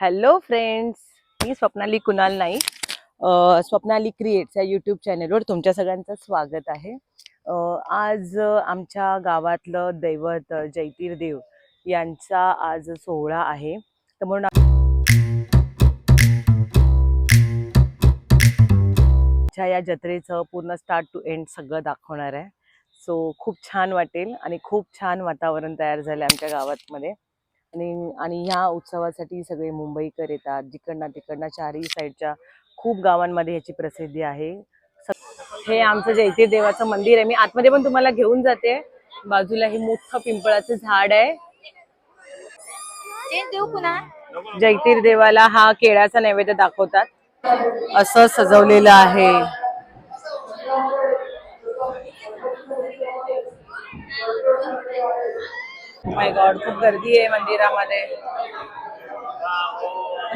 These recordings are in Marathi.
हॅलो फ्रेंड्स, मी स्वप्नाली कुणाल नाईक. स्वप्नाली क्रिएट्स या यूट्यूब चॅनेलवर तुमच्या सगळ्यांचं स्वागत आहे. आज आमच्या गावातलं दैवत जैतीर देव यांचा आज सोहळा आहे. तर म्हणून या जत्रेचं पूर्ण स्टार्ट टू एंड सगळं दाखवणार आहे. सो खूप छान वाटेल आणि खूप छान वातावरण तयार झालं आमच्या गावामध्ये. आणि ह्या उत्सवासाठी सगळे मुंबईकर येतात, जिकडनं तिकडनं चारही साईडच्या खूप गावांमध्ये ह्याची प्रसिद्धी आहे. हे आमचं जैतीर देवाचं मंदिर आहे. मी आतमध्ये पण तुम्हाला घेऊन जाते. बाजूला हे मोठं पिंपळाचं झाड आहे. जैतीर देवाला हा केळाचा नैवेद्य दाखवतात. असं सजवलेलं आहे. माय गॉड, खूप गर्दी आहे मंदिरामध्ये.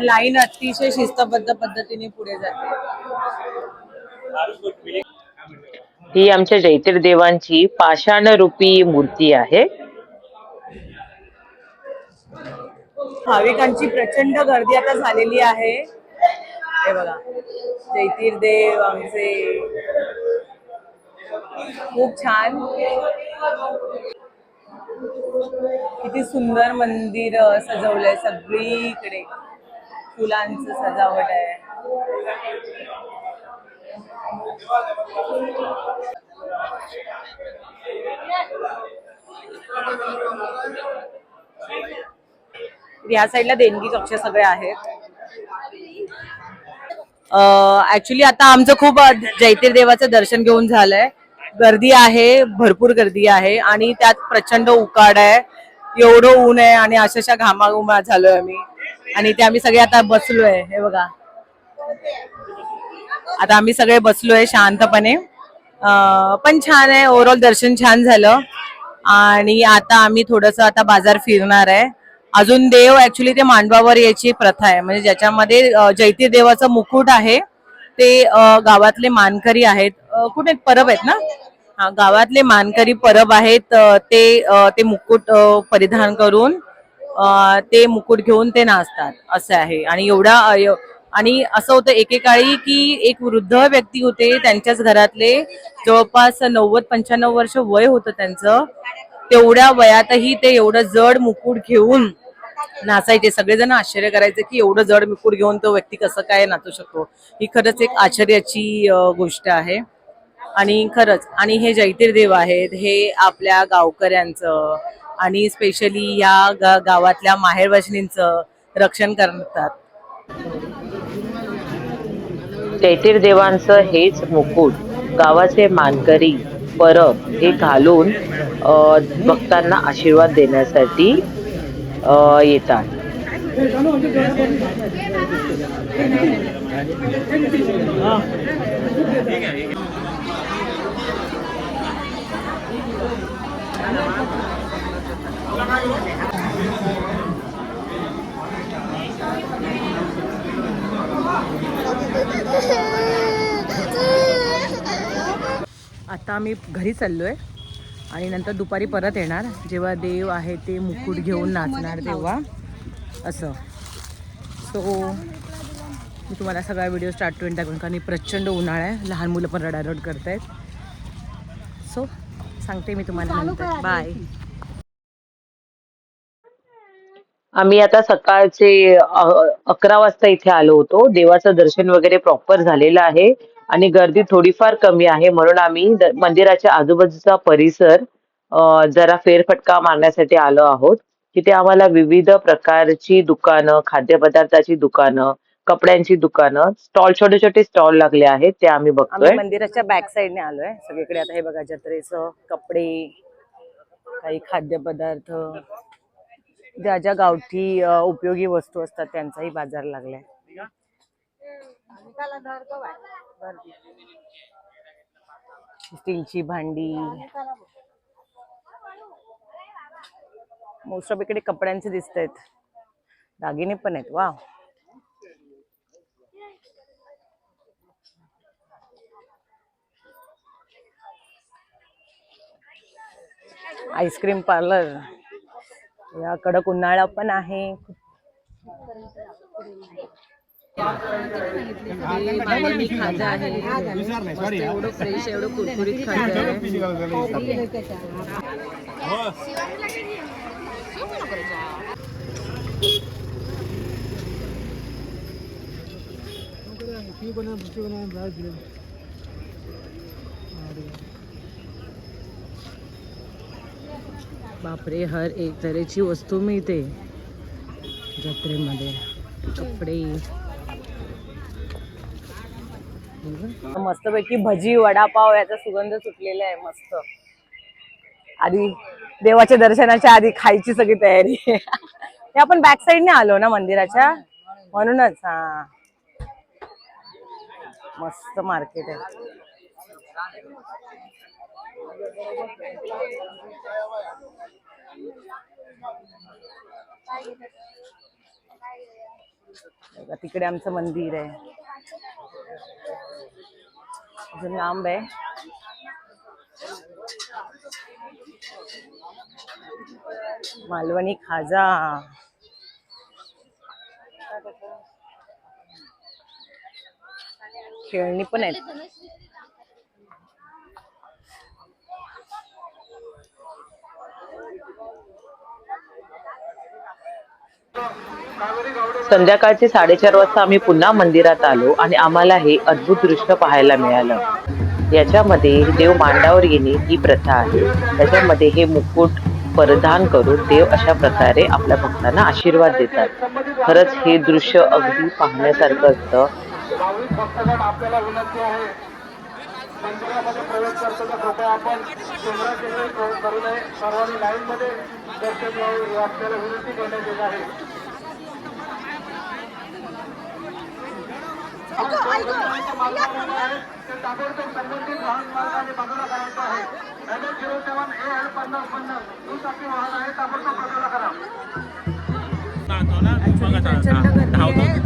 लाईन अतिशय शिस्तबद्ध पद्धतीने पुढे जाते. ही आमच्या जैतीर देवांची पाषाणरूपी मूर्ती आहे. भाविकांची प्रचंड गर्दी आता झालेली आहे. हे बघा, जैतीर देव आमचे खूप छान. किती सुंदर मंदिर सजवलंय. सगळीकडे फुलांचं सजावट आहे. या साईडला देणगी कक्ष सगळे आहेत. ऍक्च्युली आता आमचं खूप जैतीर देवाचं दर्शन घेऊन झालंय. गर्दी आहे, भरपूर गर्दी आहे आणि त्यात प्रचंड उकाड आहे. एवढं ऊन आहे आणि अक्षरशः घामाघुमा झालोय आम्ही. आणि ते आम्ही सगळे आता बसलोय. हे बघा, आता आम्ही सगळे बसलोय शांतपणे. पण छान आहे, ओव्हरऑल दर्शन छान झालं. आणि आता आम्ही थोडस आता बाजार फिरणार आहे. अजून देव ऍक्च्युली ते मांडवावर यायची प्रथा आहे, म्हणजे ज्याच्यामध्ये जैतीर देवाचं मुकुट आहे ते गावातले मानकरी आहेत. कुठे परब आहेत ना, हा, गावातले मानकरी परब आहेत. ते मुकुट परिधान करून ते मुकुट घेऊन ते नाचतात असं आहे. आणि असं होतं एकेकाळी की एक वृद्ध व्यक्ती होते, त्यांच्याच घरातले जवळपास 90-95 वर्ष वय होतं त्यांचं. तेवढ्या वयातही ते एवढं जड मुकुट घेऊन नाचायचे. सगळेजण आश्चर्य करायचे की एवढं जड मुकुट घेऊन तो व्यक्ती कसं काय नाचू शकतो. ही खरंच एक आश्चर्याची गोष्ट आहे. आणि खरंच, आणि हे जैतीर देव आहेत हे आपल्या गावकऱ्यांचं आणि स्पेशली या गावातल्या माहेरवाशिणींचं रक्षण करतात. जैतीर देवांचं हेच मुकुट गावाचे मानकरी परब हे घालून भक्तांना आशीर्वाद देण्यासाठी येतात. आता आम्ही घरी चाललोय आणि नंतर दुपारी परत येणार, जेव्हा देव आहे ते मुकुट घेऊन नाचणार तेव्हा. असं. सो मी तुम्हाला सगळा व्हिडिओ स्टार्ट टू एंड दाखवून, कारण प्रचंड उन्हाळा आहे, लहान मुलं पण रडारड करतायत. सो सांगते मी तुम्हाला नंतर. बाय. आम्ही आता सकाळचे 11 वाजता इथे आलो होतो. देवाचं दर्शन वगैरे प्रॉपर झालेलं आहे आणि गर्दी थोडीफार कमी आहे, म्हणून आम्ही मंदिराच्या आजूबाजूचा परिसर जरा फेरफटका मारण्यासाठी आलो आहोत. तिथे आम्हाला विविध प्रकारची दुकानं, खाद्यपदार्थाची दुकानं, कपड्यांची दुकानं, छोटे छोटे स्टॉल लागले आहेत, ते आम्ही आम्ही बघतोय. मंदिराच्या बॅक साईडने आलोय. सगळीकडे आता हे बघा, जत्रेचं कपडे, काही खाद्यपदार्थ, ज्या ज्या गावठी उपयोगी वस्तू असतात त्यांचाही बाजार लागलाय. स्टीलची भांडी, मोस्ट ऑफ इकडे कपड्यांचे दिसत आहेत. दागिने पण आहेत. वा, आईस्क्रीम पार्लर. या कडक उन्हाळा पण आहे. मालवणी खाजा आहे, मस्त एवढं फ्रेश, एवढं कुरकुरीत खाजा आहे. बापरे, हर एक तऱ्हेची वस्तू मिळते जत्रेमध्ये. कपडे, मस्तपैकी भजी, वडापाव याचा सुगंध सुटलेला आहे. मस्त. आधी देवाच्या दर्शनाच्या आधी खायची सगळी तयारी. हे आपण बॅक साईडने आलो ना मंदिराच्या, म्हणूनच. हा, मस्त मार्केट आहे. तिकडे आमचं मंदिर आहे, अजून लांब आहे. मालवणी खाजा, खेळणी पण आहेत. संध्याकाळचे 4:30 वाजता आम्ही पुन्हा मंदिरात आलो आणि आम्हाला हे अद्भुत दृश्य पाहायला मिळालं. याच्यामध्ये देव मांडावर येणे ही प्रथा आहे. त्याच्यामध्ये हे मुकुट परिधान करून देव अशा प्रकारे आपल्या भक्तांना आशीर्वाद देतात. खरंच हे दृश्य अगदी पाहण्यासारखं असतं. आपल्याला विनंती आहे, मंदिरामध्ये प्रवेश करताना कृपया आपण कॅमेरा करू नये. सर्वांनी लाईन मध्ये दर्शन घ्यावे ही आपल्याला विनंती करण्यात येत आहे. ताबडतोब संबंधित वाहन मालकाने बाजूला करायचं आहे. NH07 AL 5050 दुचाकी वाहन आहे, ताबडतोब बाजूला करा.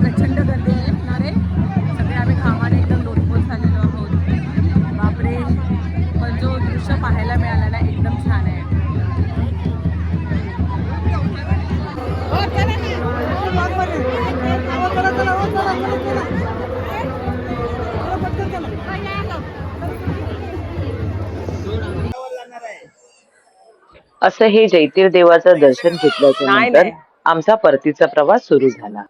प्रचंड गर्दी आहे. सगळे आम्ही घामाने एकदम लोटपोट झालेलो आहोत. बापरे, पण जो दृश्य पाहायला मिळाला ना, एकदम छान आहे. असं हे जैतिर देवाचं दर्शन घेतल्याच्या नंतर आमचा परतीचा प्रवास सुरू झाला.